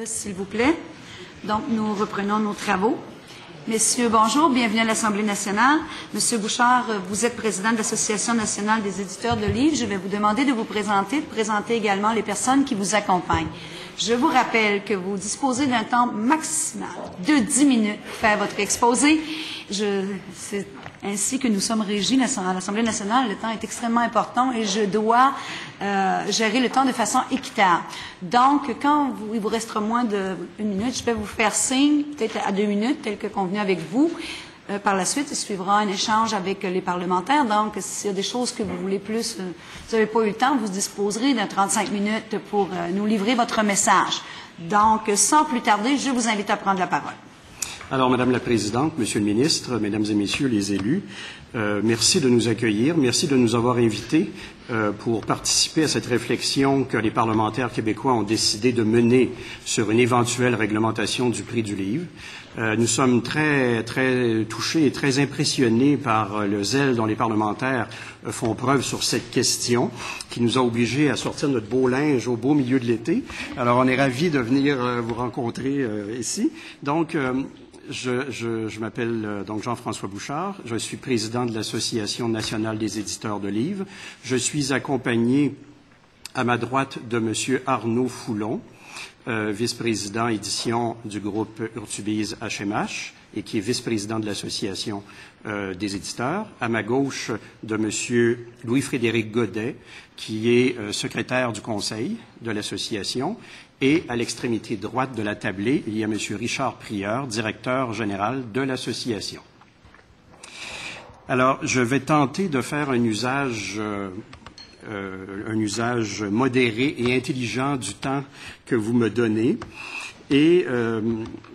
S'il vous plaît. Donc, nous reprenons nos travaux. Messieurs, bonjour, bienvenue à l'Assemblée nationale. Monsieur Bouchard, vous êtes président de l'Association nationale des éditeurs de livres. Je vais vous demander de vous présenter, de présenter également les personnes qui vous accompagnent. Je vous rappelle que vous disposez d'un temps maximal de 10 minutes pour faire votre exposé. C'est ainsi que nous sommes régis à l'Assemblée nationale. Le temps est extrêmement important et je dois gérer le temps de façon équitable. Donc, quand il vous restera moins d'1 minute, je vais vous faire signe, peut-être à 2 minutes, tel que convenu avec vous. Par la suite, il suivra un échange avec les parlementaires. Donc, s'il y a des choses que vous voulez plus, vous n'avez pas eu le temps, vous disposerez de 35 minutes pour nous livrer votre message. Donc, sans plus tarder, je vous invite à prendre la parole. Alors, Madame la Présidente, Monsieur le Ministre, Mesdames et Messieurs les élus, merci de nous accueillir, merci de nous avoir invités pour participer à cette réflexion que les parlementaires québécois ont décidé de mener sur une éventuelle réglementation du prix du livre. Nous sommes très touchés et très impressionnés par le zèle dont les parlementaires font preuve sur cette question, qui nous a obligés à sortir notre beau linge au beau milieu de l'été. Alors, on est ravis de venir vous rencontrer ici. Donc, je m'appelle donc Jean-François Bouchard. Je suis président de l'Association nationale des éditeurs de livres. Je suis accompagné à ma droite de Monsieur Arnaud Foulon, vice-président édition du groupe Urtubise HMH et qui est vice-président de l'Association des éditeurs. À ma gauche de Monsieur Louis-Frédéric Godet, qui est secrétaire du conseil de l'Association. Et à l'extrémité droite de la tablée, il y a M. Richard Prieur, directeur général de l'Association. Alors, je vais tenter de faire un usage modéré et intelligent du temps que vous me donnez. Et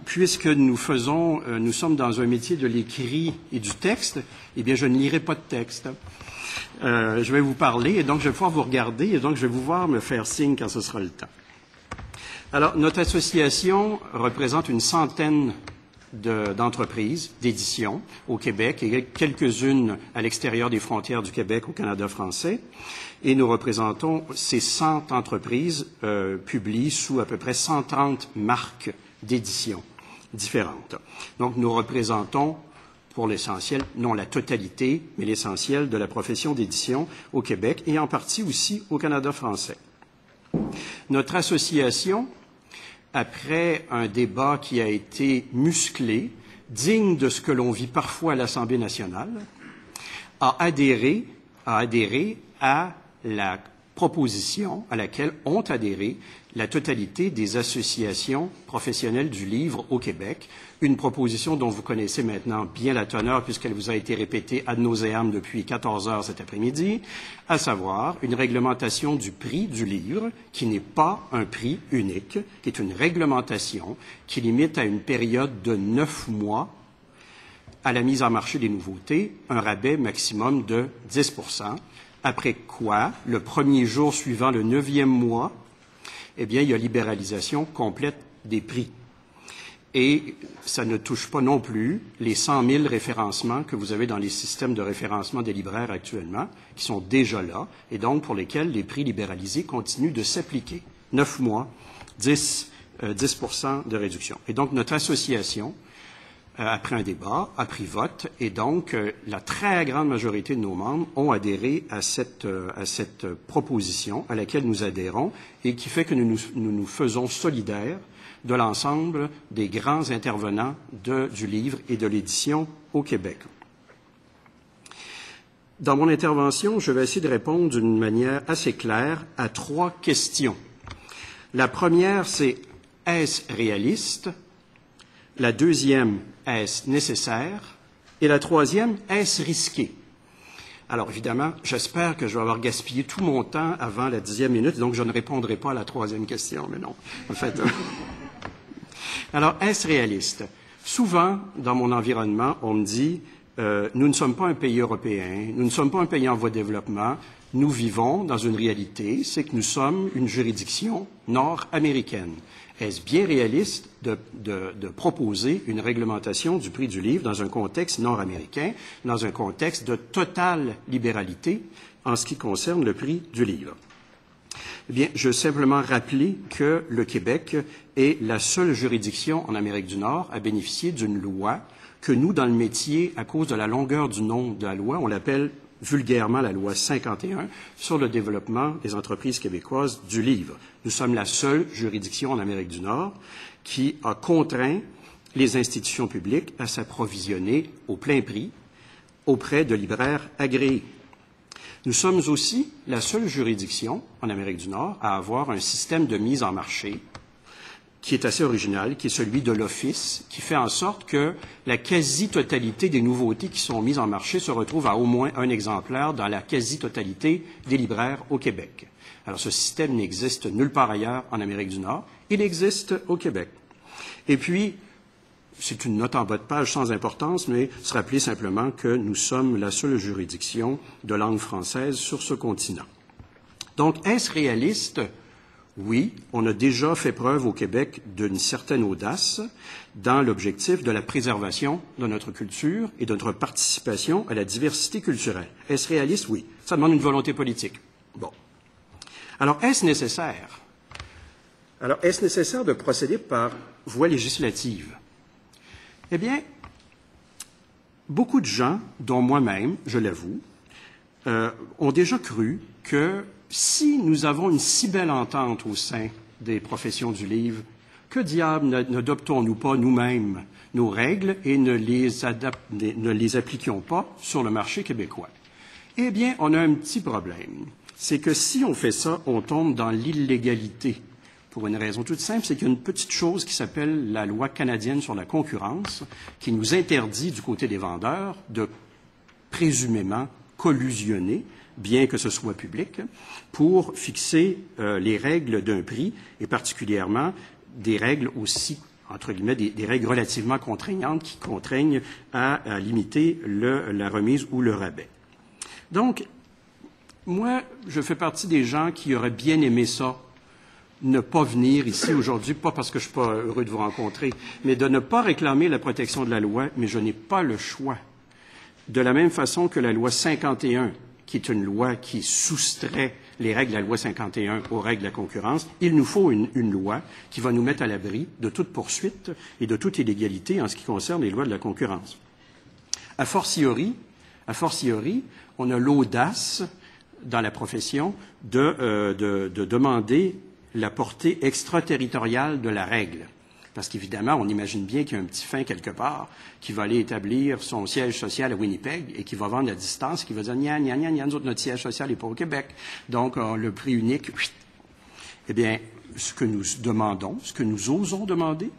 puisque nous sommes dans un métier de l'écrit et du texte, eh bien, je ne lirai pas de texte. Je vais vous parler et donc je vais pouvoir vous regarder et donc je vais vous voir me faire signe quand ce sera le temps. Alors, notre association représente une centaine d'entreprises d'édition au Québec et quelques-unes à l'extérieur des frontières du Québec au Canada français. Et nous représentons ces 100 entreprises publiées sous à peu près 130 marques d'édition différentes. Donc, nous représentons pour l'essentiel, non la totalité, mais l'essentiel de la profession d'édition au Québec et en partie aussi au Canada français. Notre association, après un débat qui a été musclé, digne de ce que l'on vit parfois à l'Assemblée nationale, a adhéré à la proposition à laquelle ont adhéré la totalité des associations professionnelles du livre au Québec, une proposition dont vous connaissez maintenant bien la teneur puisqu'elle vous a été répétée ad nauseam depuis 14 heures cet après-midi, à savoir une réglementation du prix du livre qui n'est pas un prix unique, qui est une réglementation qui limite à une période de 9 mois à la mise en marché des nouveautés, un rabais maximum de 10 %, après quoi, le premier jour suivant le 9e mois, eh bien, il y a libéralisation complète des prix. Et ça ne touche pas non plus les 100 000 référencements que vous avez dans les systèmes de référencement des libraires actuellement, qui sont déjà là, et donc pour lesquels les prix libéralisés continuent de s'appliquer. 9 mois, 10 % de réduction. Et donc, notre association, après un débat, a pris vote, et donc la très grande majorité de nos membres ont adhéré à cette proposition à laquelle nous adhérons et qui fait que nous nous faisons solidaires de l'ensemble des grands intervenants du livre et de l'édition au Québec. Dans mon intervention, je vais essayer de répondre d'une manière assez claire à 3 questions. La première, c'est « est-ce réaliste ?» La deuxième, est-ce nécessaire? Et la troisième, est-ce risqué? Alors, évidemment, j'espère que je vais avoir gaspillé tout mon temps avant la 10e minute, donc je ne répondrai pas à la troisième question, mais non, en fait. Alors, est-ce réaliste? Souvent, dans mon environnement, on me dit, nous ne sommes pas un pays européen, nous ne sommes pas un pays en voie de développement, nous vivons dans une réalité, c'est que nous sommes une juridiction nord-américaine. Est-ce bien réaliste de proposer une réglementation du prix du livre dans un contexte nord-américain, dans un contexte de totale libéralité en ce qui concerne le prix du livre? Eh bien, je veux simplement rappeler que le Québec est la seule juridiction en Amérique du Nord à bénéficier d'une loi que nous, dans le métier, à cause de la longueur du nom de la loi, on l'appelle vulgairement la loi 51 sur le développement des entreprises québécoises du livre. Nous sommes la seule juridiction en Amérique du Nord qui a contraint les institutions publiques à s'approvisionner au plein prix auprès de libraires agréés. Nous sommes aussi la seule juridiction en Amérique du Nord à avoir un système de mise en marché qui est assez original, qui est celui de l'Office, qui fait en sorte que la quasi-totalité des nouveautés qui sont mises en marché se retrouvent à au moins un exemplaire dans la quasi-totalité des libraires au Québec. Alors, ce système n'existe nulle part ailleurs en Amérique du Nord. Il existe au Québec. Et puis, c'est une note en bas de page sans importance, mais se rappeler simplement que nous sommes la seule juridiction de langue française sur ce continent. Donc, est-ce réaliste? Oui, on a déjà fait preuve au Québec d'une certaine audace dans l'objectif de la préservation de notre culture et de notre participation à la diversité culturelle. Est-ce réaliste? Oui. Ça demande une volonté politique. Bon. Alors, est-ce nécessaire? Alors, est-ce nécessaire de procéder par voie législative? Eh bien, beaucoup de gens, dont moi-même, je l'avoue, ont déjà cru que si nous avons une si belle entente au sein des professions du livre, que diable n'adoptons-nous pas nous-mêmes nos règles et ne les appliquions pas sur le marché québécois? Eh bien, on a un petit problème. C'est que si on fait ça, on tombe dans l'illégalité. Pour une raison toute simple, c'est qu'il y a une petite chose qui s'appelle la loi canadienne sur la concurrence qui nous interdit, du côté des vendeurs, de présumément collusionner, bien que ce soit public, pour fixer les règles d'un prix, et particulièrement des règles aussi, entre guillemets, des règles relativement contraignantes qui contraignent à limiter la remise ou le rabais. Donc, moi, je fais partie des gens qui auraient bien aimé ça, ne pas venir ici aujourd'hui, pas parce que je ne suis pas heureux de vous rencontrer, mais de ne pas réclamer la protection de la loi, mais je n'ai pas le choix. De la même façon que la loi 51, qui est une loi qui soustrait les règles de la loi 51 aux règles de la concurrence, il nous faut une loi qui va nous mettre à l'abri de toute poursuite et de toute illégalité en ce qui concerne les lois de la concurrence. A fortiori, on a l'audace dans la profession de demander la portée extraterritoriale de la règle. Parce qu'évidemment, on imagine bien qu'il y a un petit fin quelque part qui va aller établir son siège social à Winnipeg et qui va vendre à distance, qui va dire « Nia, nia, nia, nia, nous autres, notre siège social n'est pas au Québec. Donc, le prix unique... » Eh bien, ce que nous demandons, ce que nous osons demander,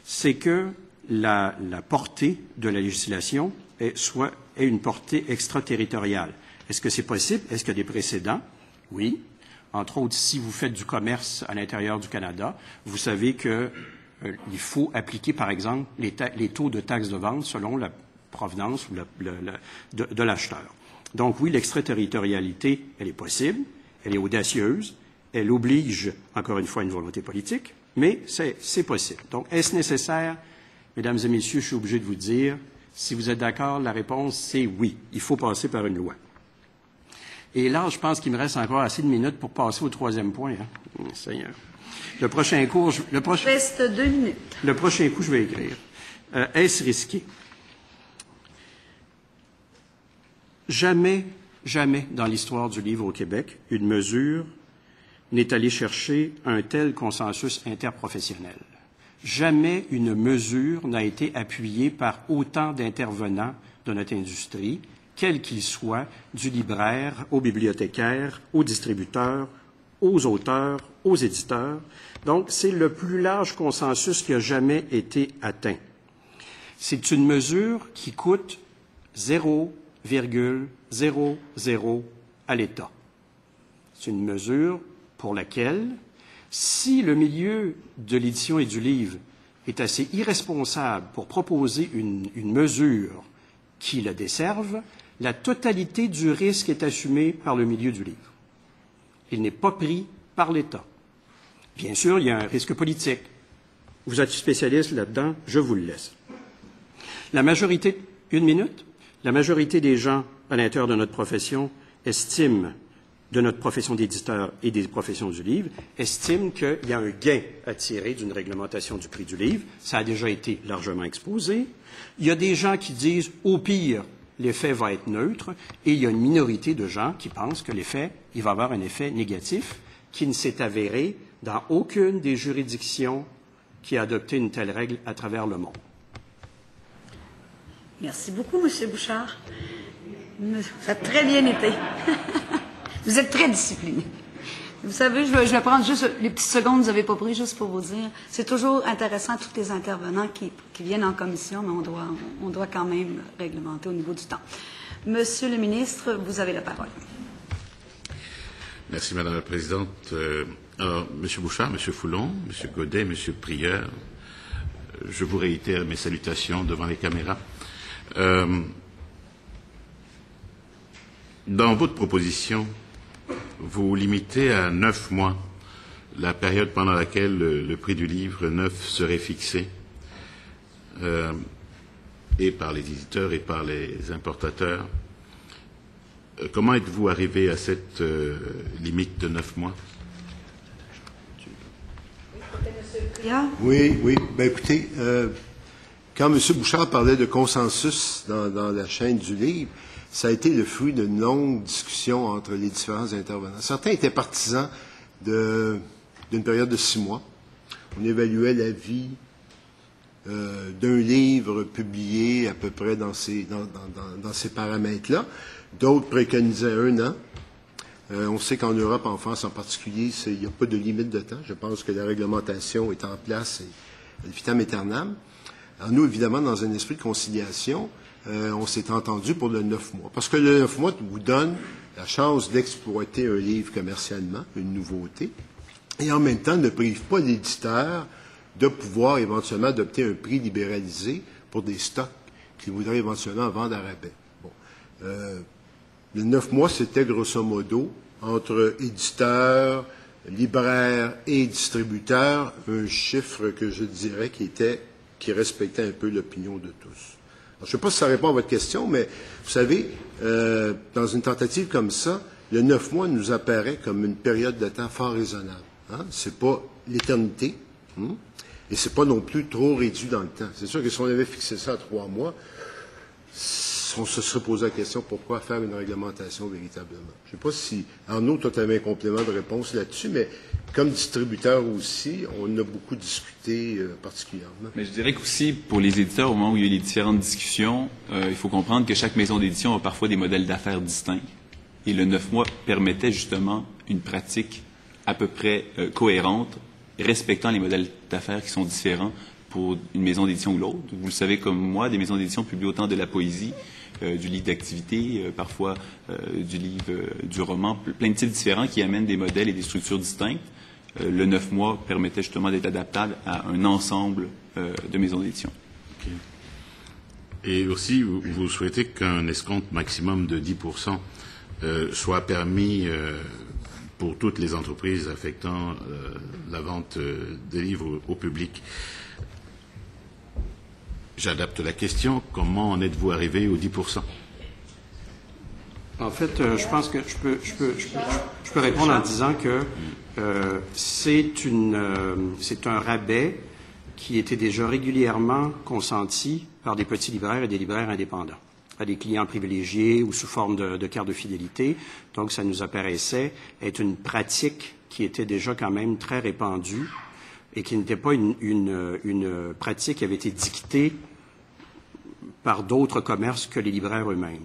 c'est que la portée de la législation ait une portée extraterritoriale. Est-ce que c'est possible? Est-ce qu'il y a des précédents? Oui. Entre autres, si vous faites du commerce à l'intérieur du Canada, vous savez que il faut appliquer, par exemple, les taux de taxes de vente selon la provenance ou de l'acheteur. Donc oui, l'extraterritorialité, elle est possible, elle est audacieuse, elle oblige, encore une fois, une volonté politique, mais c'est possible. Donc, est-ce nécessaire? Mesdames et messieurs, je suis obligé de vous dire, si vous êtes d'accord, la réponse, c'est oui. Il faut passer par une loi. Et là, je pense qu'il me reste encore assez de minutes pour passer au troisième point. Hein? Seigneur. Le prochain cours... Reste 2 minutes. Le prochain coup, je vais écrire. Est-ce risqué? Jamais dans l'histoire du livre au Québec, une mesure n'est allée chercher un tel consensus interprofessionnel. Jamais une mesure n'a été appuyée par autant d'intervenants de notre industrie, quels qu'ils soient, du libraire au bibliothécaire, aux distributeurs, aux auteurs, aux éditeurs. Donc, c'est le plus large consensus qui a jamais été atteint. C'est une mesure qui coûte 0,00 à l'État. C'est une mesure pour laquelle, si le milieu de l'édition et du livre est assez irresponsable pour proposer une mesure qui le desserve, la totalité du risque est assumée par le milieu du livre. Il n'est pas pris par l'État. Bien sûr, il y a un risque politique. Vous êtes spécialiste là-dedans, je vous le laisse. La majorité des gens à l'intérieur de notre profession estiment de notre profession d'éditeur et des professions du livre estiment qu'il y a un gain à tirer d'une réglementation du prix du livre. Ça a déjà été largement exposé. Il y a des gens qui disent, au pire, l'effet va être neutre, et il y a une minorité de gens qui pensent que l'effet, il va avoir un effet négatif qui ne s'est avéré dans aucune des juridictions qui a adopté une telle règle à travers le monde. Merci beaucoup, M. Bouchard. Ça a très bien été. Vous êtes très discipliné. Vous savez, je vais prendre juste les petites secondes que vous n'avez pas pris, juste pour vous dire. C'est toujours intéressant, tous les intervenants qui viennent en commission, mais on doit quand même réglementer au niveau du temps. Monsieur le ministre, vous avez la parole. Merci, Madame la Présidente. Alors, M. Bouchard, M. Foulon, M. Godet, M. Prieur, je vous réitère mes salutations devant les caméras. Dans votre proposition, vous limitez à 9 mois la période pendant laquelle le prix du livre neuf serait fixé, et par les éditeurs et par les importateurs. Comment êtes-vous arrivé à cette limite de 9 mois? Oui. Ben, écoutez, quand M. Bouchard parlait de consensus dans la chaîne du livre, ça a été le fruit d'une longue discussion entre les différents intervenants. Certains étaient partisans d'une période de 6 mois. On évaluait la vie d'un livre publié à peu près dans ces paramètres-là. D'autres préconisaient 1 an. On sait qu'en Europe, en France en particulier, il n'y a pas de limite de temps. Je pense que la réglementation est en place et ad vitam aeternam. Alors nous, évidemment, dans un esprit de conciliation, on s'est entendu pour le 9 mois. Parce que le 9 mois vous donne la chance d'exploiter un livre commercialement, une nouveauté, et en même temps ne prive pas l'éditeur de pouvoir éventuellement adopter un prix libéralisé pour des stocks qu'il voudrait éventuellement vendre à rabais. Bon. Le 9 mois, c'était grosso modo, entre éditeurs, libraires et distributeurs, un chiffre que je dirais qui respectait un peu l'opinion de tous. Alors, je ne sais pas si ça répond à votre question, mais vous savez, dans une tentative comme ça, le 9 mois nous apparaît comme une période de temps fort raisonnable. Hein? C'est pas l'éternité, et c'est pas non plus trop réduit dans le temps. C'est sûr que si on avait fixé ça à 3 mois, on se serait posé la question pourquoi faire une réglementation véritablement. Je ne sais pas si, Arnaud, toi, tu avais un complément de réponse là-dessus, mais comme distributeur aussi, on a beaucoup discuté particulièrement. Mais je dirais qu'aussi, pour les éditeurs, au moment où il y a eu les différentes discussions, il faut comprendre que chaque maison d'édition a parfois des modèles d'affaires distincts. Et le 9 mois permettait justement une pratique à peu près cohérente, respectant les modèles d'affaires qui sont différents pour une maison d'édition ou l'autre. Vous le savez comme moi, des maisons d'édition publient autant de la poésie, du livre d'activité, parfois du livre, du roman, plein de types différents qui amènent des modèles et des structures distinctes. Le 9 mois permettait justement d'être adaptable à un ensemble de maisons d'édition. Okay. Et aussi, vous souhaitez qu'un escompte maximum de 10% soit permis pour toutes les entreprises affectant la vente des livres au public. J'adapte la question. Comment en êtes-vous arrivé aux 10%? En fait, je pense que je peux répondre en disant que c'est un rabais qui était déjà régulièrement consenti par des petits libraires et des libraires indépendants, à des clients privilégiés ou sous forme de carte de fidélité. Donc, ça nous apparaissait être une pratique qui était déjà quand même très répandue et qui n'était pas une pratique qui avait été dictée par d'autres commerces que les libraires eux-mêmes.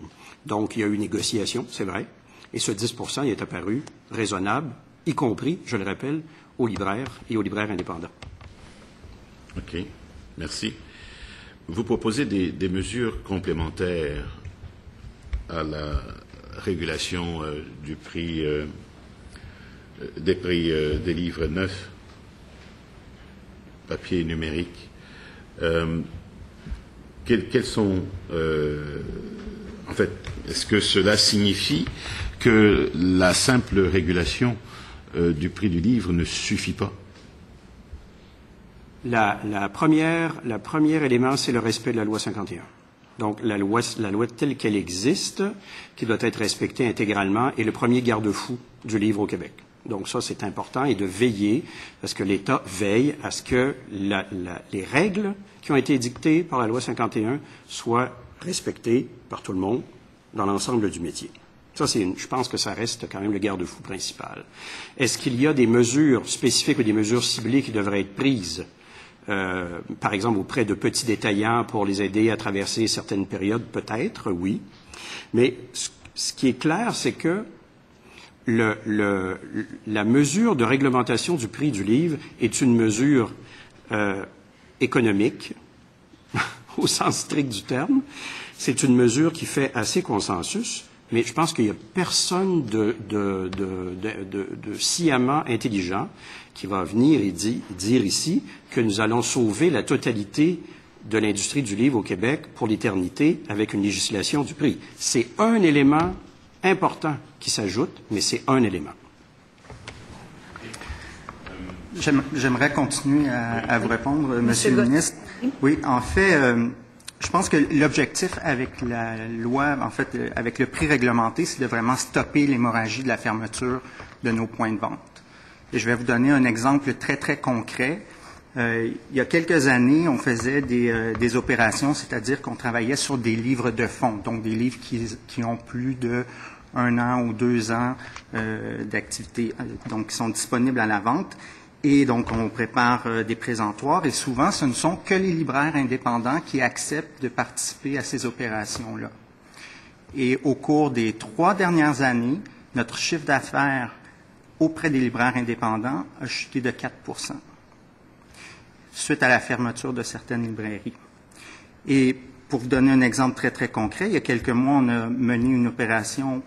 Donc, il y a eu négociation, c'est vrai, et ce 10% il est apparu raisonnable, y compris, je le rappelle, aux libraires et aux libraires indépendants. OK. Merci. Vous proposez des mesures complémentaires à la régulation du prix des prix des livres neufs, papier et numérique. Quels sont, en fait, est-ce que cela signifie que la simple régulation du prix du livre ne suffit pas? La première élément, c'est le respect de la loi 51. Donc, la loi telle qu'elle existe, qui doit être respectée intégralement, est le premier garde-fou du livre au Québec. Donc, ça, c'est important, et de veiller à ce que l'État veille à ce que les règles qui ont été dictées par la loi 51 soient respectées par tout le monde dans l'ensemble du métier. Ça, je pense que ça reste quand même le garde-fou principal. Est-ce qu'il y a des mesures spécifiques ou des mesures ciblées qui devraient être prises? Par exemple, auprès de petits détaillants pour les aider à traverser certaines périodes, peut-être, oui. Mais ce qui est clair, c'est que la mesure de réglementation du prix du livre est une mesure économique, au sens strict du terme. C'est une mesure qui fait assez consensus, mais je pense qu'il n'y a personne de sciemment intelligent qui va venir et dire ici que nous allons sauver la totalité de l'industrie du livre au Québec pour l'éternité avec une législation du prix. C'est un élément important qui s'ajoute, mais c'est un élément. J'aimerais continuer à vous répondre, Monsieur le ministre. Oui, en fait, je pense que l'objectif avec la loi, en fait, avec le prix réglementé, c'est de vraiment stopper l'hémorragie de la fermeture de nos points de vente. Et je vais vous donner un exemple très, très concret. Il y a quelques années, on faisait des opérations, c'est-à-dire qu'on travaillait sur des livres de fonds, donc des livres qui ont plus de 1 an ou 2 ans d'activité, donc qui sont disponibles à la vente. Et donc, on prépare des présentoirs et souvent, ce ne sont que les libraires indépendants qui acceptent de participer à ces opérations-là. Et au cours des 3 dernières années, notre chiffre d'affaires auprès des libraires indépendants a chuté de 4 suite à la fermeture de certaines librairies. Et pour vous donner un exemple très, très concret, il y a quelques mois, on a mené une opération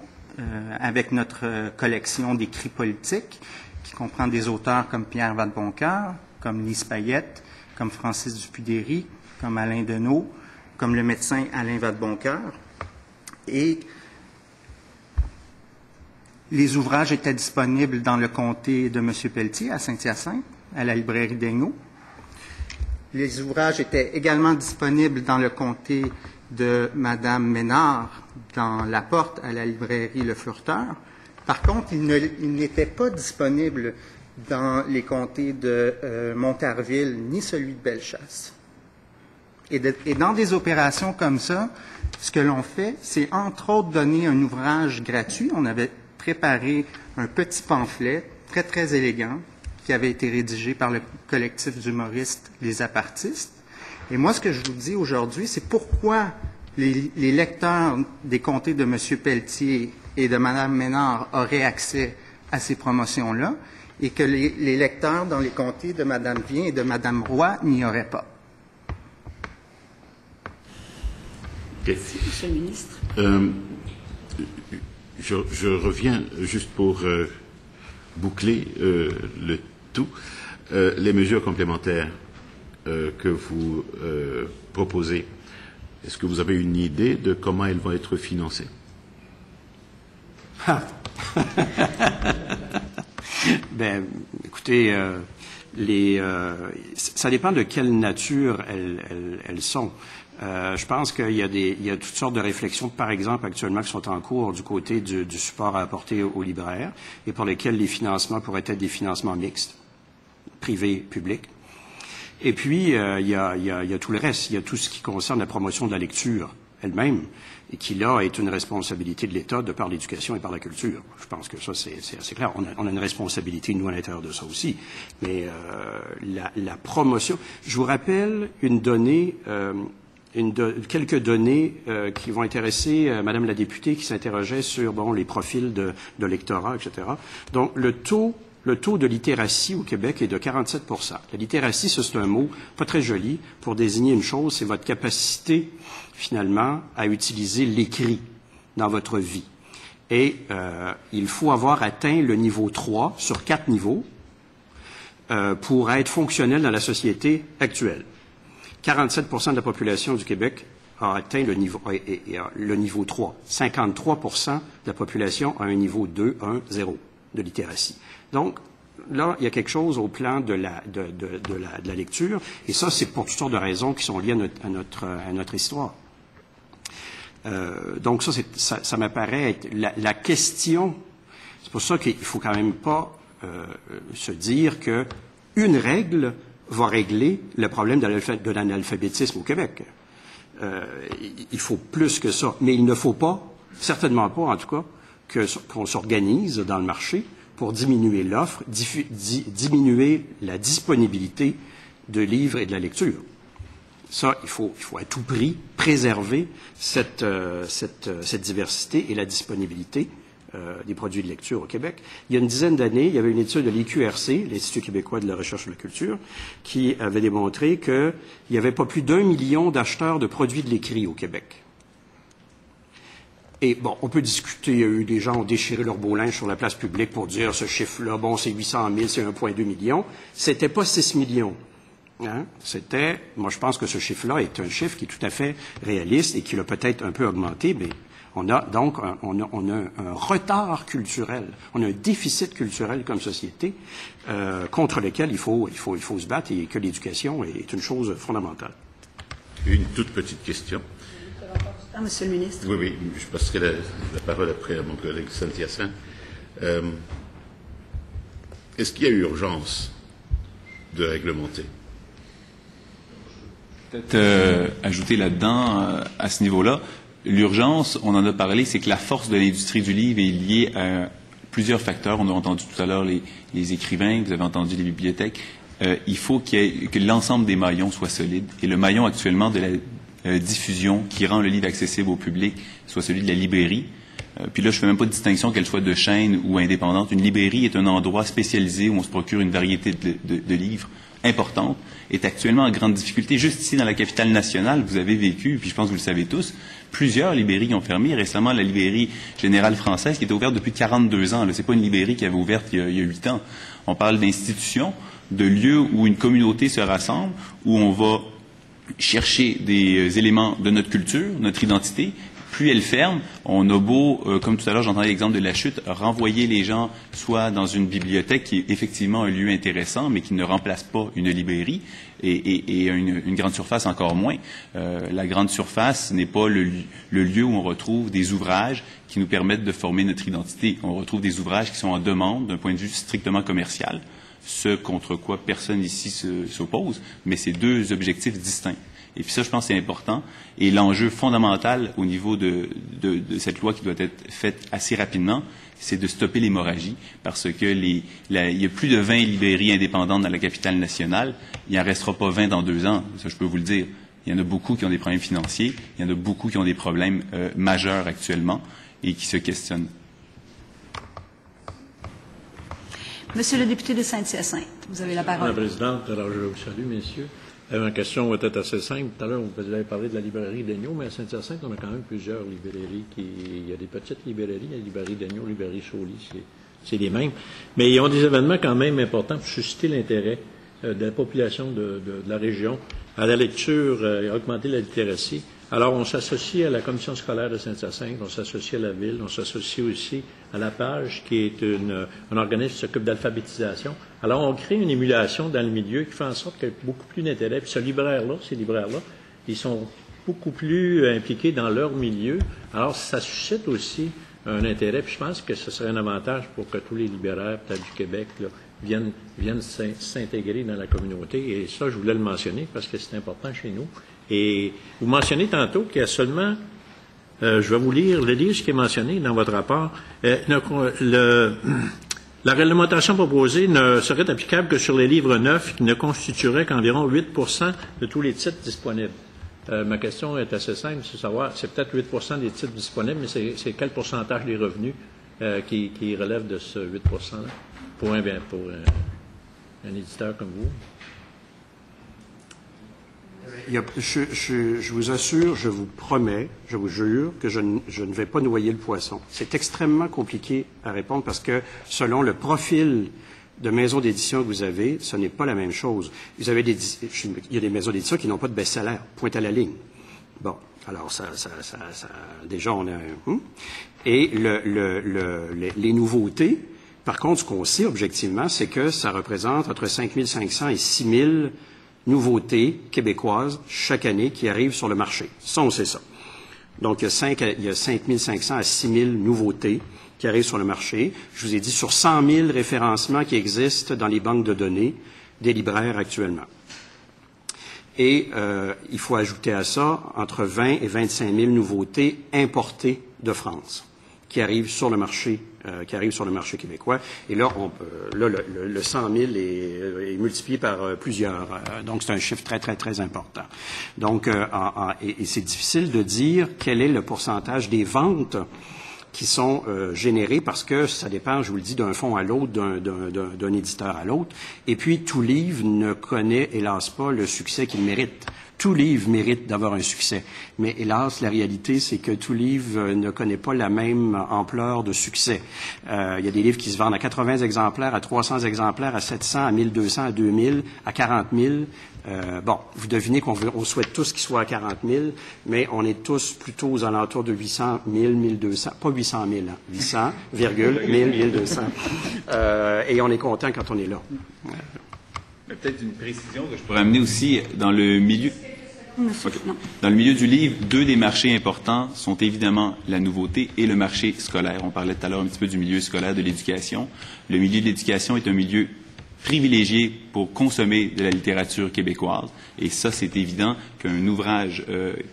avec notre collection d'écrits politiques qui comprend des auteurs comme Pierre Vadeboncoeur, comme Lise Payette, comme Francis Dupuy-Déry, comme Alain Deneau, comme le médecin Alain Vadeboncoeur. Et les ouvrages étaient disponibles dans le comté de M. Pelletier, à Saint-Hyacinthe, à la librairie d'Aignaux. Les ouvrages étaient également disponibles dans le comté de Mme Ménard, dans La Porte, à la librairie Le Furteur. Par contre, ils n'étaient pas disponibles dans les comtés de Montarville, ni celui de Bellechasse. Et dans des opérations comme ça, ce que l'on fait, c'est entre autres donner un ouvrage gratuit. On avait préparé un petit pamphlet très, très élégant qui avait été rédigé par le collectif d'humoristes Les Apartistes. Et moi, ce que je vous dis aujourd'hui, c'est pourquoi les lecteurs des comtés de M. Pelletier et de Mme Ménard auraient accès à ces promotions-là et que les lecteurs dans les comtés de Mme Vien et de Mme Roy n'y auraient pas. Merci, Monsieur le ministre. Je reviens juste pour boucler le tout. Les mesures complémentaires que vous proposez, est-ce que vous avez une idée de comment elles vont être financées? Ben, écoutez, ça dépend de quelle nature elles sont. Je pense qu'il y a toutes sortes de réflexions, par exemple, actuellement, qui sont en cours du côté du support à apporter aux libraires et pour lesquels les financements pourraient être des financements mixtes, privés, publics. Et puis, il y a tout le reste. Il y a tout ce qui concerne la promotion de la lecture elle-même et qui, là, est une responsabilité de l'État de par l'éducation et par la culture. Je pense que ça, c'est assez clair. On a une responsabilité, nous, à l'intérieur de ça aussi. Mais la promotion... Je vous rappelle une donnée... quelques données qui vont intéresser Madame la députée qui s'interrogeait sur les profils de lectorat, etc. Donc, le taux de littératie au Québec est de 47 %. La littératie, c'est un mot pas très joli pour désigner une chose, c'est votre capacité, finalement, à utiliser l'écrit dans votre vie. Et il faut avoir atteint le niveau 3 sur 4 niveaux pour être fonctionnel dans la société actuelle. 47 % de la population du Québec a atteint le niveau 3. 53 % de la population a un niveau 2, 1, 0 de littératie. Donc, là, il y a quelque chose au plan de la lecture, et ça, c'est pour toutes sortes de raisons qui sont liées à notre histoire. Donc ça m'apparaît être la question. C'est pour ça qu'il faut quand même pas se dire que une règle va régler le problème de l'analphabétisme au Québec. Il faut plus que ça. Mais il ne faut pas, certainement pas en tout cas, qu'on s'organise dans le marché pour diminuer l'offre, diminuer la disponibilité de livres et de la lecture. Ça, il faut à tout prix préserver cette diversité et la disponibilité des produits de lecture au Québec. Il y a une dizaine d'années, il y avait une étude de l'IQRC, l'Institut québécois de la recherche et de la culture, qui avait démontré qu'il n'y avait pas plus d'1 million d'acheteurs de produits de l'écrit au Québec. Et bon, on peut discuter, il y a eu des gens qui ont déchiré leur beau linge sur la place publique pour dire ce chiffre-là, bon, c'est 800 000, c'est 1,2 million. C'était pas 6 millions. Hein? Moi je pense que ce chiffre-là est un chiffre qui est tout à fait réaliste et qui l'a peut-être un peu augmenté, mais on a donc un retard culturel, on a un déficit culturel comme société contre lequel il faut se battre et que l'éducation est une chose fondamentale. Une toute petite question. Monsieur le ministre. Oui, je passerai la parole après à mon collègue Saint-Hyacinthe. Est-ce qu'il y a urgence de réglementer? Peut-être ajouter là-dedans, à ce niveau-là, l'urgence, on en a parlé, c'est que la force de l'industrie du livre est liée à plusieurs facteurs. On a entendu tout à l'heure les écrivains, vous avez entendu les bibliothèques. Il faut que l'ensemble des maillons soit solide. Et le maillon actuellement de la diffusion qui rend le livre accessible au public soit celui de la librairie. Puis là, je ne fais même pas de distinction qu'elle soit de chaîne ou indépendante. Une librairie est un endroit spécialisé où on se procure une variété de livres importante, est actuellement en grande difficulté. Juste ici, dans la capitale nationale, vous avez vécu, puis je pense que vous le savez tous, plusieurs librairies ont fermé. Récemment, la librairie générale française, qui était ouverte depuis 42 ans. Ce n'est pas une librairie qui avait ouverte il y a 8 ans. On parle d'institutions, de lieux où une communauté se rassemble, où on va chercher des éléments de notre culture, notre identité. Plus elle ferme, on a beau, comme tout à l'heure j'entendais l'exemple de la chute, renvoyer les gens soit dans une bibliothèque qui est effectivement un lieu intéressant, mais qui ne remplace pas une librairie, et une grande surface encore moins. La grande surface n'est pas le lieu où on retrouve des ouvrages qui nous permettent de former notre identité. On retrouve des ouvrages qui sont en demande d'un point de vue strictement commercial, ce contre quoi personne ici s'oppose, mais c'est deux objectifs distincts. Et puis ça, je pense que c'est important. Et l'enjeu fondamental au niveau de cette loi qui doit être faite assez rapidement, c'est de stopper l'hémorragie, parce que il y a plus de 20 librairies indépendantes dans la capitale nationale. Il n'en restera pas 20 dans 2 ans, ça je peux vous le dire. Il y en a beaucoup qui ont des problèmes financiers, il y en a beaucoup qui ont des problèmes majeurs actuellement et qui se questionnent. Monsieur le député de Saint-Hyacinthe, vous avez la parole. Madame la Présidente, alors je vous salue, messieurs. Ma question va être assez simple. Tout à l'heure, vous avez parlé de la librairie d'Agneau, mais à Saint-Hyacinthe, on a quand même plusieurs librairies. Il y a des petites librairies, il y a la librairie d'Agneau, la librairie Chauly, c'est les mêmes. Mais ils ont des événements quand même importants pour susciter l'intérêt de la population de la région à la lecture et augmenter la littératie. Alors, on s'associe à la commission scolaire de Saint-Hyacinthe, on s'associe à la ville, on s'associe aussi à la Page, qui est un organisme qui s'occupe d'alphabétisation. Alors, on crée une émulation dans le milieu qui fait en sorte qu'il y a beaucoup plus d'intérêt. Puis ces libraires-là, ils sont beaucoup plus impliqués dans leur milieu. Alors, ça suscite aussi un intérêt. Puis je pense que ce serait un avantage pour que tous les libraires, peut-être du Québec, là, viennent s'intégrer dans la communauté. Et ça, je voulais le mentionner parce que c'est important chez nous. Et vous mentionnez tantôt qu'il y a seulement, je vais vous lire ce qui est mentionné dans votre rapport. La réglementation proposée ne serait applicable que sur les livres neufs qui ne constitueraient qu'environ 8 de tous les titres disponibles. Ma question est assez simple, c'est savoir, c'est peut-être 8 des titres disponibles, mais c'est quel pourcentage des revenus qui relève de ce 8 %-là pour un éditeur comme vous? Je vous assure, je vous promets, je vous jure que je ne vais pas noyer le poisson. C'est extrêmement compliqué à répondre parce que selon le profil de maison d'édition que vous avez, ce n'est pas la même chose. Il y a des maisons d'édition qui n'ont pas de best-seller, point à la ligne. Bon, alors déjà on a un... Et les nouveautés, par contre, ce qu'on sait objectivement, c'est que ça représente entre 5 500 et 6 000 nouveautés québécoises chaque année qui arrivent sur le marché. Ça, on sait ça. Donc, il y a 5 500 à 6 000 nouveautés qui arrivent sur le marché. Je vous ai dit sur 100 000 référencements qui existent dans les banques de données des libraires actuellement. Et il faut ajouter à ça entre 20 et 25 000 nouveautés importées de France qui arrivent sur le marché québécois. Et là, le 100 000 est multiplié par plusieurs. Donc, c'est un chiffre très, très, très important. Donc, et c'est difficile de dire quel est le pourcentage des ventes qui sont générées parce que ça dépend, je vous le dis, d'un fonds à l'autre, d'un éditeur à l'autre. Et puis, tout livre ne connaît, hélas, pas le succès qu'il mérite. Tout livre mérite d'avoir un succès. Mais hélas, la réalité, c'est que tout livre ne connaît pas la même ampleur de succès. Il y a des livres qui se vendent à 80 exemplaires, à 300 exemplaires, à 700, à 1200, à 2000, à 40 000. Bon, vous devinez on souhaite tous qu'ils soient à 40 000, mais on est tous plutôt aux alentours de 800 000, 1200, pas 800 000, hein, 800, 1000, 1200. Et on est content quand on est là. Peut-être une précision que je pourrais amener aussi dans le milieu. Okay. Dans le milieu du livre, deux des marchés importants sont évidemment la nouveauté et le marché scolaire. On parlait tout à l'heure un petit peu du milieu scolaire, de l'éducation. Le milieu de l'éducation est un milieu privilégié pour consommer de la littérature québécoise. Et ça, c'est évident qu'un ouvrage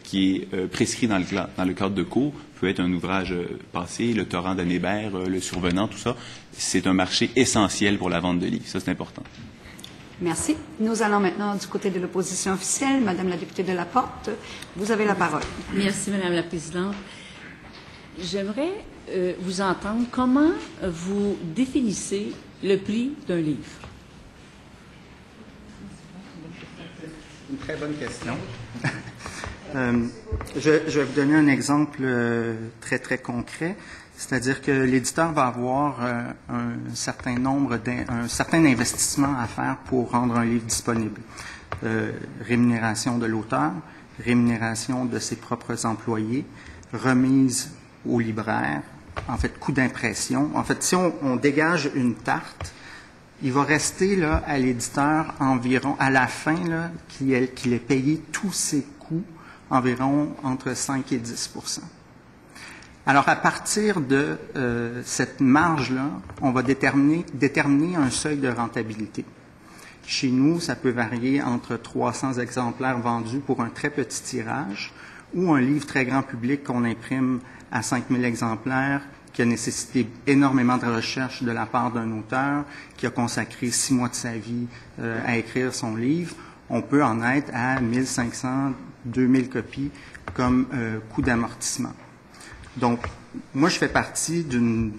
qui est prescrit dans le cadre de cours peut être un ouvrage passé, le torrent d'Anne Hébert, le survenant, tout ça. C'est un marché essentiel pour la vente de livres. Ça, c'est important. Merci. Nous allons maintenant du côté de l'opposition officielle. Madame la députée de La Porte, vous avez la parole. Merci, Madame la Présidente. J'aimerais vous entendre. Comment vous définissez le prix d'un livre? Une très bonne question. Je vais vous donner un exemple très, très concret. C'est-à-dire que l'éditeur va avoir un certain investissement à faire pour rendre un livre disponible. Rémunération de l'auteur, rémunération de ses propres employés, remise au libraire, en fait, coût d'impression. En fait, si on dégage une tarte, il va rester là, à l'éditeur environ, à la fin, là, qu'il ait payé tous ses coûts, environ entre 5 et 10 %. Alors, à partir de cette marge-là, on va déterminer un seuil de rentabilité. Chez nous, ça peut varier entre 300 exemplaires vendus pour un très petit tirage ou un livre très grand public qu'on imprime à 5000 exemplaires, qui a nécessité énormément de recherche de la part d'un auteur, qui a consacré 6 mois de sa vie à écrire son livre. On peut en être à 1500, 2000 copies comme coût d'amortissement. Donc, moi, je fais partie d'une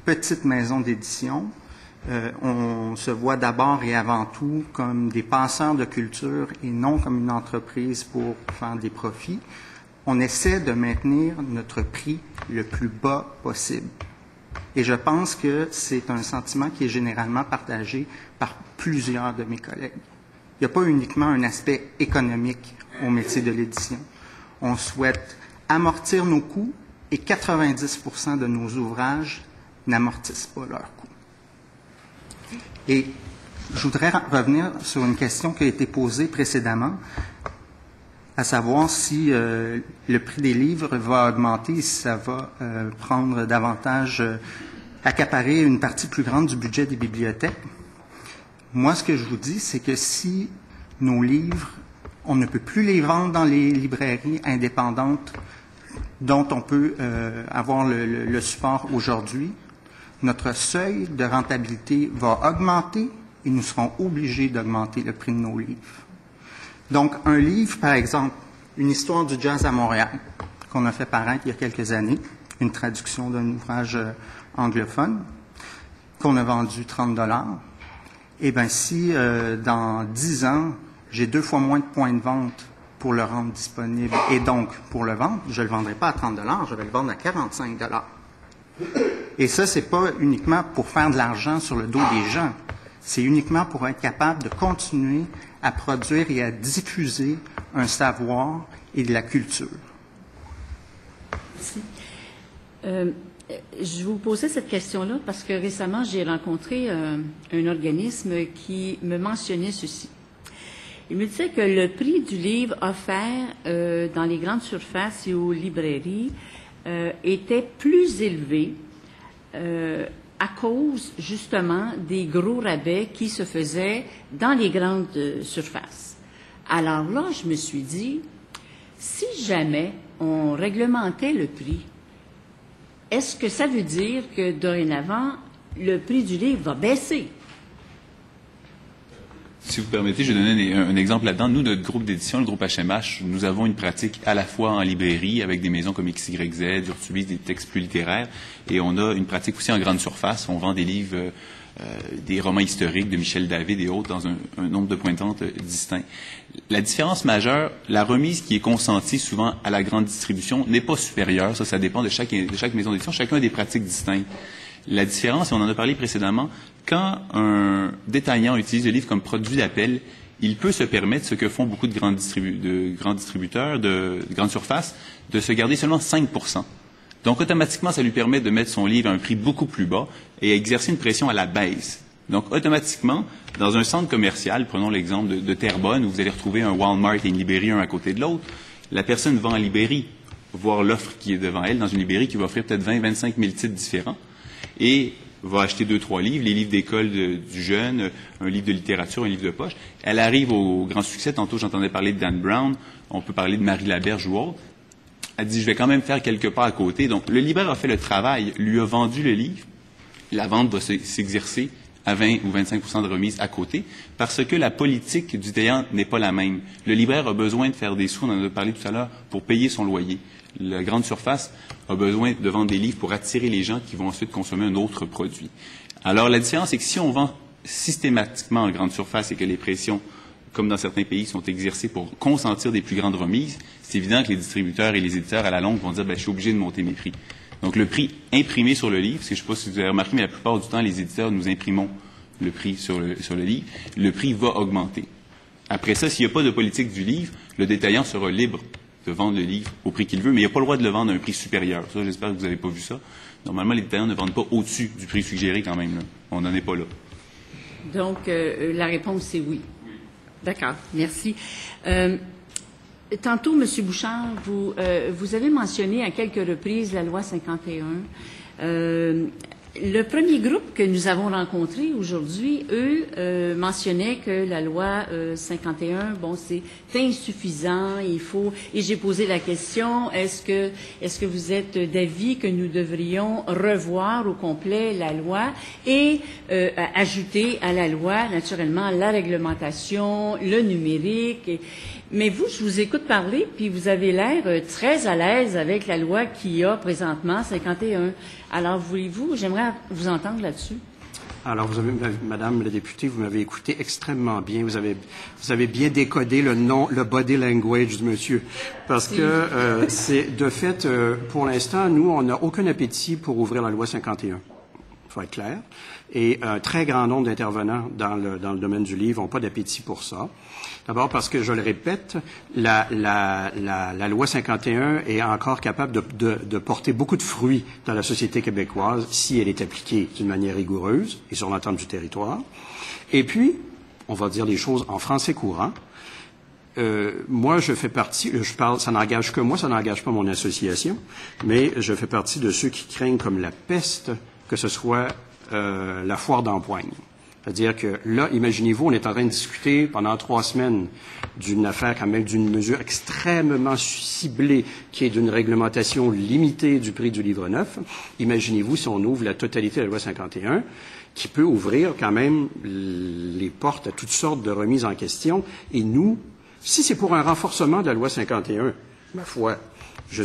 petite maison d'édition. On se voit d'abord et avant tout comme des passeurs de culture et non comme une entreprise pour faire des profits. On essaie de maintenir notre prix le plus bas possible. Et je pense que c'est un sentiment qui est généralement partagé par plusieurs de mes collègues. Il n'y a pas uniquement un aspect économique au métier de l'édition. On souhaite amortir nos coûts et 90 % de nos ouvrages n'amortissent pas leurs coûts. Et je voudrais revenir sur une question qui a été posée précédemment, à savoir si le prix des livres va augmenter, si ça va prendre davantage, accaparer une partie plus grande du budget des bibliothèques. Moi, ce que je vous dis, c'est que si nos livres, on ne peut plus les vendre dans les librairies indépendantes dont on peut avoir le support aujourd'hui, notre seuil de rentabilité va augmenter et nous serons obligés d'augmenter le prix de nos livres. Donc, un livre, par exemple, une histoire du jazz à Montréal, qu'on a fait paraître il y a quelques années, une traduction d'un ouvrage anglophone, qu'on a vendu 30 $, eh bien, si dans 10 ans, j'ai 2 fois moins de points de vente pour le rendre disponible et donc pour le vendre, je ne le vendrai pas à 30 $, je vais le vendre à 45 $. Et ça, c'est pas uniquement pour faire de l'argent sur le dos des gens, c'est uniquement pour être capable de continuer à produire et à diffuser un savoir et de la culture. Merci. Je vous posais cette question-là parce que récemment, j'ai rencontré un organisme qui me mentionnait ceci. Il me disait que le prix du livre offert dans les grandes surfaces et aux librairies était plus élevé à cause, justement, des gros rabais qui se faisaient dans les grandes surfaces. Alors là, je me suis dit, si jamais on réglementait le prix, est-ce que ça veut dire que, dorénavant, le prix du livre va baisser? Si vous permettez, je vais donner un exemple là-dedans. Nous, notre groupe d'édition, le groupe HMH, nous avons une pratique à la fois en librairie, avec des maisons comme XYZ, Urtubis, des textes plus littéraires, et on a une pratique aussi en grande surface. On vend des livres, des romans historiques de Michel David et autres dans un nombre de points de vente distincts. La différence majeure, la remise qui est consentie souvent à la grande distribution n'est pas supérieure. Ça dépend de chaque maison d'édition. Chacun a des pratiques distinctes. La différence, et on en a parlé précédemment, quand un détaillant utilise le livre comme produit d'appel, il peut se permettre, ce que font beaucoup de grands distributeurs, de grandes surfaces, de se garder seulement 5%. Donc, automatiquement, ça lui permet de mettre son livre à un prix beaucoup plus bas et exercer une pression à la baisse. Donc, automatiquement, dans un centre commercial, prenons l'exemple de Terrebonne, où vous allez retrouver un Walmart et une librairie un à côté de l'autre, la personne va en librairie voir l'offre qui est devant elle dans une librairie qui va offrir peut-être 20-25 000 titres différents et va acheter 2-3 livres, les livres d'école du jeune, un livre de littérature, un livre de poche. Elle arrive au grand succès. Tantôt, j'entendais parler de Dan Brown. On peut parler de Marie Laberge ou autre. Elle dit, je vais quand même faire quelque part à côté. Donc, le libraire a fait le travail, lui a vendu le livre. La vente va s'exercer à 20 ou 25% de remise à côté, parce que la politique du détaillant n'est pas la même. Le libraire a besoin de faire des sous, on en a parlé tout à l'heure, pour payer son loyer. La grande surface a besoin de vendre des livres pour attirer les gens qui vont ensuite consommer un autre produit. Alors, la différence, c'est que si on vend systématiquement en grande surface et que les pressions, comme dans certains pays, sont exercées pour consentir des plus grandes remises, c'est évident que les distributeurs et les éditeurs, à la longue, vont dire, je suis obligé de monter mes prix. Donc, le prix imprimé sur le livre, parce que je ne sais pas si vous avez remarqué, mais la plupart du temps, les éditeurs, nous imprimons le prix sur le livre, le prix va augmenter. Après ça, s'il n'y a pas de politique du livre, le détaillant sera libre de vendre le livre au prix qu'il veut, mais il n'a pas le droit de le vendre à un prix supérieur. Ça, j'espère que vous n'avez pas vu ça. Normalement, les détaillants ne vendent pas au-dessus du prix suggéré quand même. Là. On n'en est pas là. Donc, la réponse, c'est oui. D'accord, merci. Tantôt, M. Bouchard, vous avez mentionné à quelques reprises la loi 51. Le premier groupe que nous avons rencontré aujourd'hui, eux, mentionnaient que la loi 51, c'est insuffisant, et j'ai posé la question, est-ce que vous êtes d'avis que nous devrions revoir au complet la loi et ajouter à la loi, naturellement, la réglementation, le numérique, mais vous, je vous écoute parler, puis vous avez l'air très à l'aise avec la loi qu'il y a présentement, 51. Alors, voulez-vous, j'aimerais vous entendre là-dessus. Alors, Madame la députée, vous m'avez écouté extrêmement bien. Vous avez bien décodé le body language du monsieur. Parce que, c'est, de fait, pour l'instant, nous, on n'a aucun appétit pour ouvrir la loi 51. Il faut être clair. Et un très grand nombre d'intervenants dans le domaine du livre n'ont pas d'appétit pour ça. D'abord parce que, je le répète, la loi 51 est encore capable de porter beaucoup de fruits dans la société québécoise si elle est appliquée d'une manière rigoureuse et sur l'ensemble du territoire. Et puis, on va dire les choses en français courant. Moi, je fais partie, ça n'engage que moi, ça n'engage pas mon association, mais je fais partie de ceux qui craignent comme la peste que ce soit la foire d'empoigne. C'est-à-dire que là, imaginez-vous, on est en train de discuter pendant 3 semaines d'une affaire, quand même, d'une mesure extrêmement ciblée, qui est d'une réglementation limitée du prix du livre neuf. Imaginez-vous si on ouvre la totalité de la loi 51, qui peut ouvrir quand même les portes à toutes sortes de remises en question. Et nous, si c'est pour un renforcement de la loi 51, ma foi, je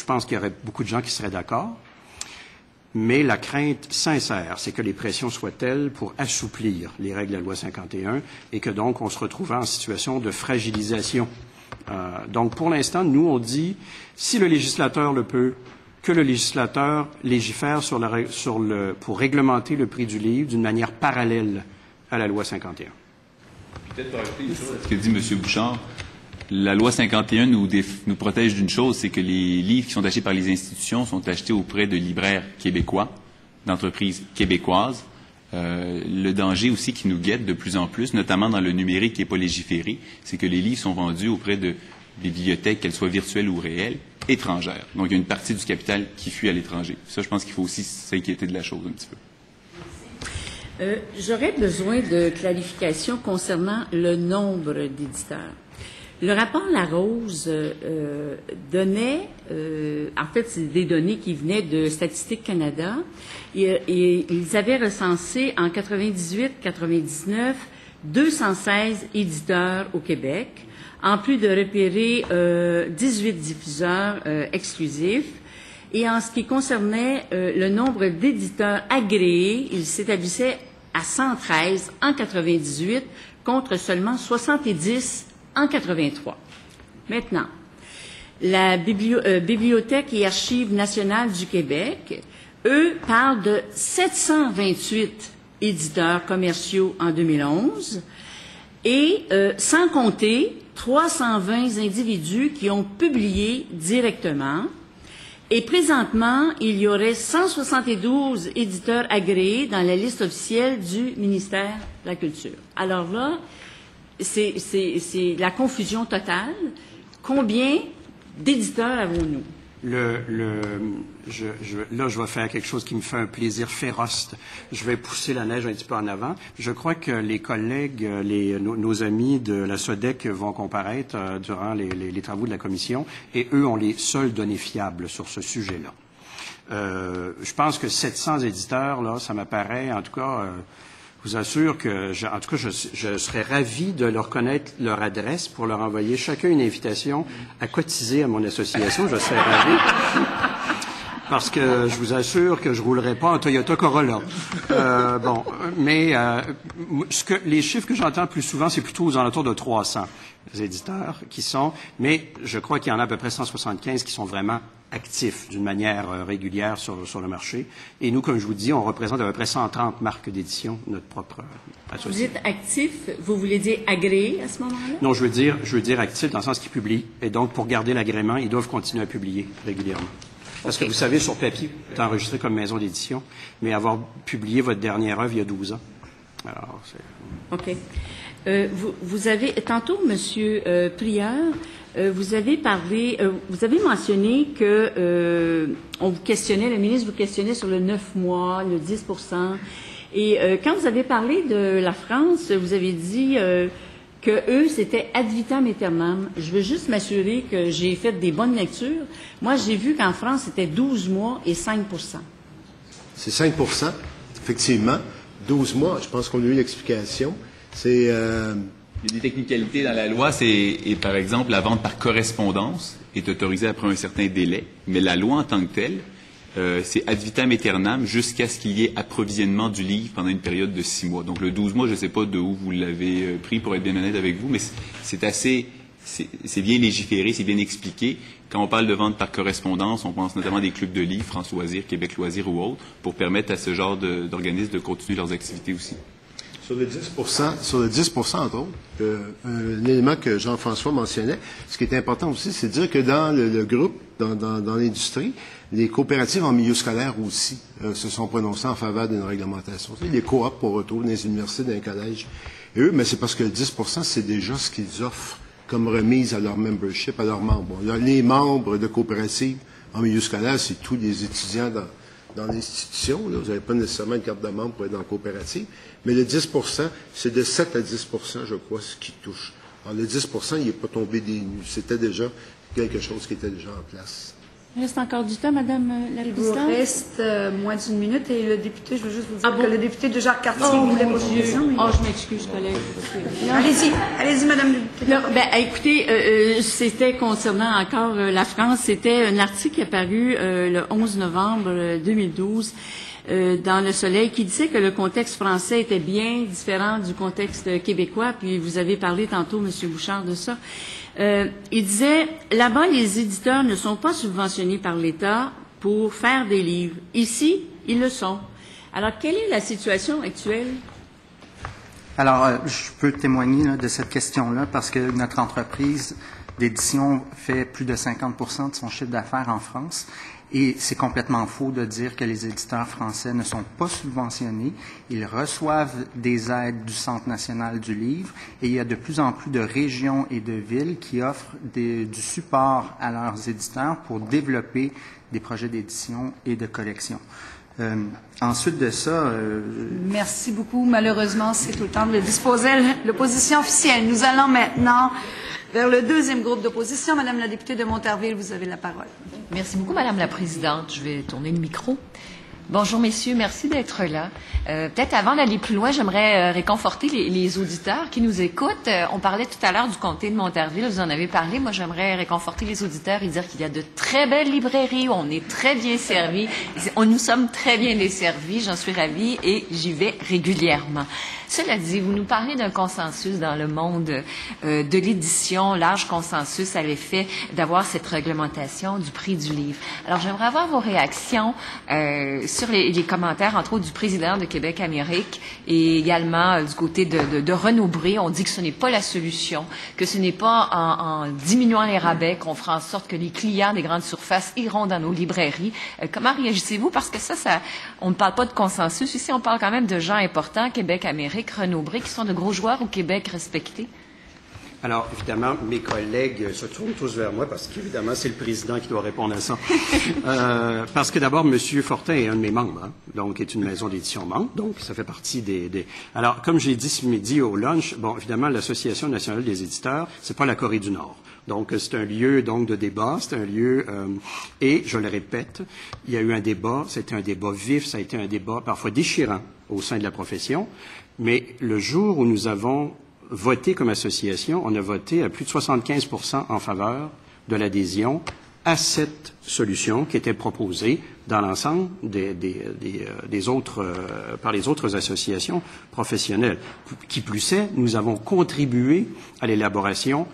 pense qu'il y aurait beaucoup de gens qui seraient d'accord. Mais la crainte sincère, c'est que les pressions soient telles pour assouplir les règles de la loi 51 et que donc on se retrouve en situation de fragilisation. Donc pour l'instant, nous on dit, si le législateur le peut, que le législateur légifère pour réglementer le prix du livre d'une manière parallèle à la loi 51. Peut-être pour ajouter une chose à ce que dit M. Bouchard. La loi 51 nous protège d'une chose, c'est que les livres qui sont achetés par les institutions sont achetés auprès de libraires québécois, d'entreprises québécoises, Le danger aussi qui nous guette de plus en plus, notamment dans le numérique qui n'est pas légiféré, c'est que les livres sont vendus auprès de bibliothèques, qu'elles soient virtuelles ou réelles, étrangères. Donc, il y a une partie du capital qui fuit à l'étranger. Ça, je pense qu'il faut aussi s'inquiéter de la chose un petit peu. J'aurais besoin de clarification concernant le nombre d'éditeurs. Le rapport Larose donnait, en fait, c'est des données qui venaient de Statistique Canada, et ils avaient recensé en 98-99 216 éditeurs au Québec, en plus de repérer 18 diffuseurs exclusifs. Et en ce qui concernait le nombre d'éditeurs agréés, il s'établissait à 113 en 98 contre seulement 70 en 83. Maintenant, la Bibliothèque et Archives nationales du Québec, eux, parlent de 728 éditeurs commerciaux en 2011 et sans compter 320 individus qui ont publié directement. Et présentement, il y aurait 172 éditeurs agréés dans la liste officielle du ministère de la Culture. Alors là, c'est la confusion totale. Combien d'éditeurs avons-nous? Là, je vais faire quelque chose qui me fait un plaisir féroce. Je vais pousser la neige un petit peu en avant. Je crois que les collègues, nos amis de la SODEC vont comparaître durant les travaux de la commission, et eux ont les seules données fiables sur ce sujet-là. Je pense que 700 éditeurs, là, ça m'apparaît, en tout cas, je vous assure que, je serais ravi de leur connaître leur adresse pour leur envoyer chacun une invitation à cotiser à mon association. Je serais ravi. Parce que je vous assure que je roulerai pas en Toyota Corolla. Les chiffres que j'entends plus souvent, c'est plutôt aux alentours de 300 éditeurs qui sont, mais je crois qu'il y en a à peu près 175 qui sont vraiment actifs d'une manière régulière sur le marché. Et nous, comme je vous dis, on représente à peu près 130 marques d'édition, notre propre association. Vous êtes actif, vous voulez dire agréé à ce moment-là? Non, je veux dire actif dans le sens qu'ils publient. Et donc, pour garder l'agrément, ils doivent continuer à publier régulièrement. Parce que vous savez, sur papier, vous êtes enregistré comme maison d'édition, mais avoir publié votre dernière œuvre il y a 12 ans. Alors, c'est... OK. Vous avez, tantôt, Monsieur Prieur, vous avez parlé, vous avez mentionné que on vous questionnait, le ministre vous questionnait sur le 9 mois, le 10 %. Et quand vous avez parlé de la France, vous avez dit que eux, c'était ad vitam aeternam. Je veux juste m'assurer que j'ai fait des bonnes lectures. Moi, j'ai vu qu'en France, c'était 12 mois et 5 %. C'est 5 %, effectivement. 12 mois, je pense qu'on a eu l'explication. C'est... Il y a des technicalités dans la loi, et par exemple, la vente par correspondance est autorisée après un certain délai, mais la loi en tant que telle, c'est ad vitam aeternam jusqu'à ce qu'il y ait approvisionnement du livre pendant une période de 6 mois. Donc le 12 mois, je ne sais pas de où vous l'avez pris, pour être bien honnête avec vous, mais c'est bien légiféré, c'est bien expliqué. Quand on parle de vente par correspondance, on pense notamment à des clubs de livres, France Loisirs, Québec Loisirs ou autres, pour permettre à ce genre d'organismes de continuer leurs activités aussi. Sur le 10 entre autres, un élément que Jean-François mentionnait, ce qui est important aussi, c'est de dire que dans le groupe, dans l'industrie, les coopératives en milieu scolaire aussi se sont prononcées en faveur d'une réglementation. Les coops qu'on retrouve dans les universités, dans les collèges. Et eux, mais c'est parce que le 10 %, c'est déjà ce qu'ils offrent comme remise à leur membership, à leurs membres. Les membres de coopératives en milieu scolaire, c'est tous les étudiants dans l'institution. Là. Vous n'avez pas nécessairement une carte de membre pour être dans la coopérative. Mais le 10 %, c'est de 7 à 10 %, je crois, ce qui touche. Alors, le 10 % il n'est pas tombé des nues. C'était déjà quelque chose qui était déjà en place. Il reste encore du temps, Madame la Présidente? Il vous reste moins d'une minute et le député, je veux juste vous dire que le député de Jacques-Cartier voulait poser une question. Je m'excuse, collègue. Allez-y, Madame la députée. Écoutez, c'était concernant encore la France, c'était un article qui est paru le 11 novembre 2012 dans Le Soleil qui disait que le contexte français était bien différent du contexte québécois, puis vous avez parlé tantôt, M. Bouchard, de ça. Il disait, là-bas, les éditeurs ne sont pas subventionnés par l'État pour faire des livres. Ici, ils le sont. Alors, quelle est la situation actuelle? Alors, je peux témoigner là, de cette question-là parce que notre entreprise d'édition fait plus de 50% de son chiffre d'affaires en France. Et c'est complètement faux de dire que les éditeurs français ne sont pas subventionnés. Ils reçoivent des aides du Centre national du livre et il y a de plus en plus de régions et de villes qui offrent du support à leurs éditeurs pour développer des projets d'édition et de collection. Ensuite de ça... Merci beaucoup. Malheureusement, c'est tout le temps de disposer l'opposition officielle. Nous allons maintenant vers le deuxième groupe d'opposition. Madame la députée de Montarville, vous avez la parole. Merci beaucoup, Madame la Présidente. Je vais tourner le micro. Bonjour, messieurs. Merci d'être là. Peut-être avant d'aller plus loin, j'aimerais réconforter les auditeurs qui nous écoutent. On parlait tout à l'heure du comté de Montarville. Vous en avez parlé. Moi, j'aimerais réconforter les auditeurs et dire qu'il y a de très belles librairies où on est très bien servis. Nous sommes très bien desservis. J'en suis ravie et j'y vais régulièrement. Cela dit, vous nous parlez d'un consensus dans le monde de l'édition, large consensus à l'effet d'avoir cette réglementation du prix du livre. Alors, j'aimerais avoir vos réactions sur les commentaires, entre autres, du président de Québec Amérique et également du côté de Renaud Bré. On dit que ce n'est pas la solution, que ce n'est pas en diminuant les rabais qu'on fera en sorte que les clients des grandes surfaces iront dans nos librairies. Comment réagissez-vous? Parce que ça, on ne parle pas de consensus. Ici, on parle quand même de gens importants, Québec Amérique, Renaud Bré, qui sont de gros joueurs au Québec respectés. Alors, évidemment, mes collègues se tournent tous vers moi parce qu'évidemment, c'est le président qui doit répondre à ça. Parce que d'abord, M. Fortin est un de mes membres, hein, donc est une maison d'édition membre, donc ça fait partie des... Alors, comme j'ai dit ce midi au lunch, bon, évidemment, l'Association nationale des éditeurs, c'est pas la Corée du Nord. Donc, c'est un lieu donc de débat, c'est un lieu... et, je le répète, il y a eu un débat, c'était un débat vif, ça a été un débat parfois déchirant au sein de la profession, mais le jour où nous avons voté comme association, on a voté à plus de 75% en faveur de l'adhésion à cette solution qui était proposée dans l'ensemble des autres, par les autres associations professionnelles. Qui plus est, nous avons contribué à l'élaboration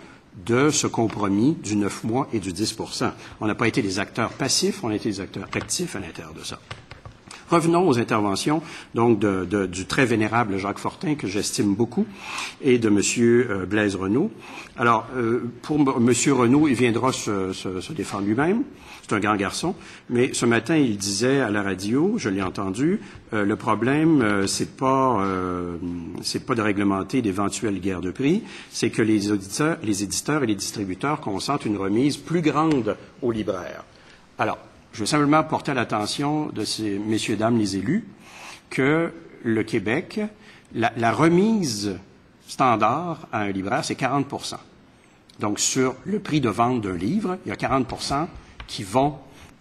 de ce compromis du 9 mois et du 10%. On n'a pas été des acteurs passifs, on a été des acteurs actifs à l'intérieur de ça. Revenons aux interventions donc du très vénérable Jacques Fortin, que j'estime beaucoup, et de M. Blaise Renaud. Alors, pour M. Renaud, il viendra se défendre lui-même. C'est un grand garçon. Mais ce matin, il disait à la radio, je l'ai entendu, le problème, c'est pas de réglementer d'éventuelles guerres de prix, c'est que les éditeurs et les distributeurs consentent une remise plus grande aux libraires. Alors, je veux simplement porter à l'attention de ces messieurs, dames, les élus, que le Québec, la remise standard à un libraire, c'est 40%. Donc, sur le prix de vente d'un livre, il y a 40% qui vont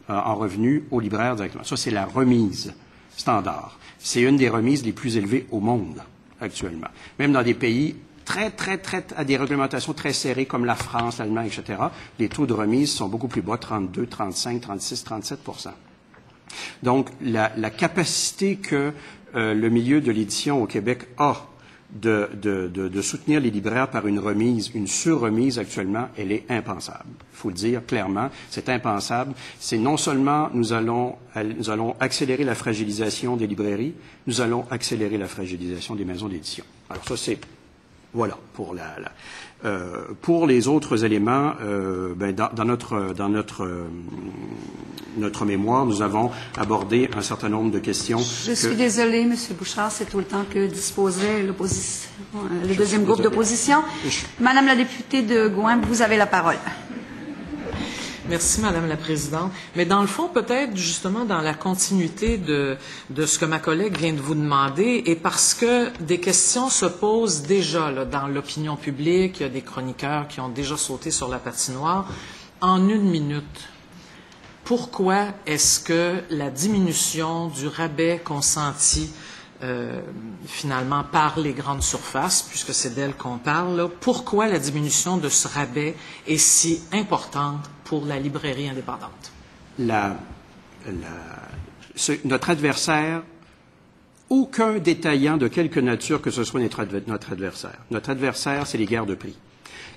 en revenus aux libraires directement. Ça, c'est la remise standard. C'est une des remises les plus élevées au monde actuellement. Même dans des pays à des réglementations très serrées comme la France, l'Allemagne, etc., les taux de remise sont beaucoup plus bas, 32, 35, 36, 37%. Donc, la capacité que le milieu de l'édition au Québec a de soutenir les libraires par une remise, une surremise actuellement, elle est impensable. Il faut le dire clairement, c'est impensable. C'est non seulement nous allons accélérer la fragilisation des librairies, nous allons accélérer la fragilisation des maisons d'édition. Alors ça, c'est... Voilà, pour les autres éléments, dans notre mémoire, nous avons abordé un certain nombre de questions. Je suis désolée, M. Bouchard, c'est tout le temps que disposait l'opposition, le deuxième groupe d'opposition. Madame la députée de Gouin, vous avez la parole. Merci, Madame la Présidente. Mais dans le fond, peut-être justement dans la continuité de ce que ma collègue vient de vous demander, et parce que des questions se posent déjà là, dans l'opinion publique, il y a des chroniqueurs qui ont déjà sauté sur la patinoire. En une minute, pourquoi est-ce que la diminution du rabais consenti finalement par les grandes surfaces, puisque c'est d'elles qu'on parle, là, pourquoi la diminution de ce rabais est si importante pour la librairie indépendante? Notre adversaire, aucun détaillant de quelque nature que ce soit notre adversaire. Notre adversaire, c'est les guerres de prix.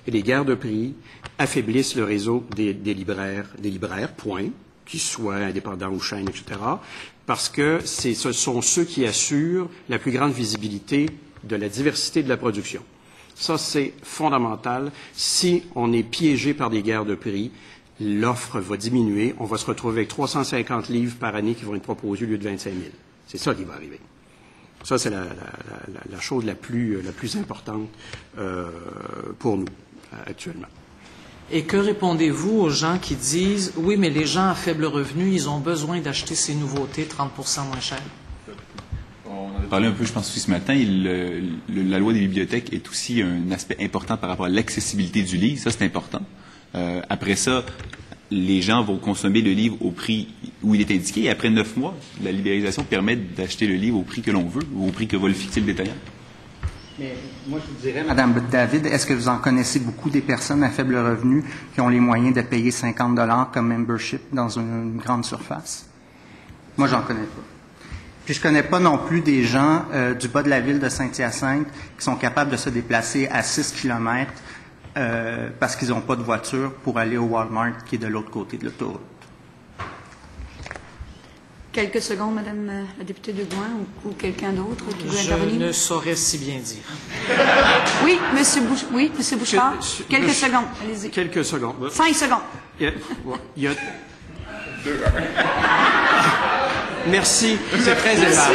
Et les guerres de prix affaiblissent le réseau des libraires, point, qu'ils soient indépendants ou chaînes, etc., parce que ce sont ceux qui assurent la plus grande visibilité de la diversité de la production. Ça, c'est fondamental. Si on est piégé par des guerres de prix, l'offre va diminuer. On va se retrouver avec 350 livres par année qui vont être proposés au lieu de 25 000. C'est ça qui va arriver. Ça, c'est la chose la plus importante pour nous actuellement. Et que répondez-vous aux gens qui disent « Oui, mais les gens à faible revenu, ils ont besoin d'acheter ces nouveautés 30% moins chères ». On en a parlé un peu, je pense, aussi ce matin. La loi des bibliothèques est aussi un aspect important par rapport à l'accessibilité du livre. Ça, c'est important. Après ça, les gens vont consommer le livre au prix où il est indiqué. Et après 9 mois, la libéralisation permet d'acheter le livre au prix que l'on veut ou au prix que va le fixer le détaillant. Mais moi, je vous dirais, Mme David, est-ce que vous en connaissez beaucoup des personnes à faible revenu qui ont les moyens de payer 50 $ comme membership dans une grande surface? Moi, j'en connais pas. Puis je connais pas non plus des gens du bas de la ville de Saint-Hyacinthe qui sont capables de se déplacer à 6 km parce qu'ils n'ont pas de voiture pour aller au Walmart qui est de l'autre côté de l'autoroute. Quelques secondes, Madame la députée de Gouin ou quelqu'un d'autre qui veut intervenir. Je ne saurais si bien dire. Oui, Monsieur Bouchard. Quelques secondes, allez-y. Quelques secondes. 5 secondes. Merci, c'est très aimable.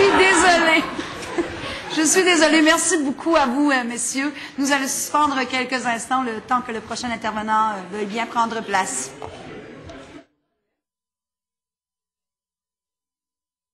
Je suis désolée. Merci beaucoup à vous, messieurs. Nous allons suspendre quelques instants le temps que le prochain intervenant veuille bien prendre place.